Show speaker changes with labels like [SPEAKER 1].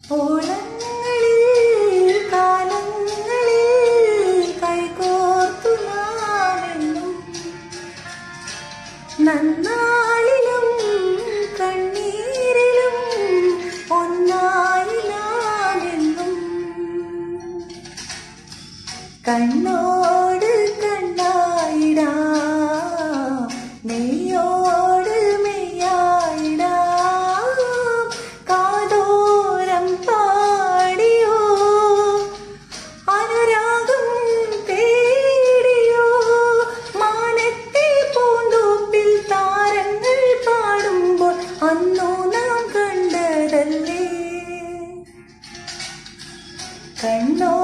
[SPEAKER 1] ഓളങ്ങളിൽ കാലങ്ങളിൽ കൈകോർത്തു നാമെന്നും നന്നാളിലും കണ്ണീരിലും ഒന്നായി നാമെന്നും കണ്ണോട് കണ്ണായിടാ നെയ്യോട് മെയ്യായിടാ കാതോരം പാടിയോ അനുരാഗം തേടിയോ മാനത്തെ പൂന്തോപ്പിൽ താരങ്ങൾ പാടുമ്പോൾ അന്നു നാം കണ്ടതല്ലേ കണ്ണോ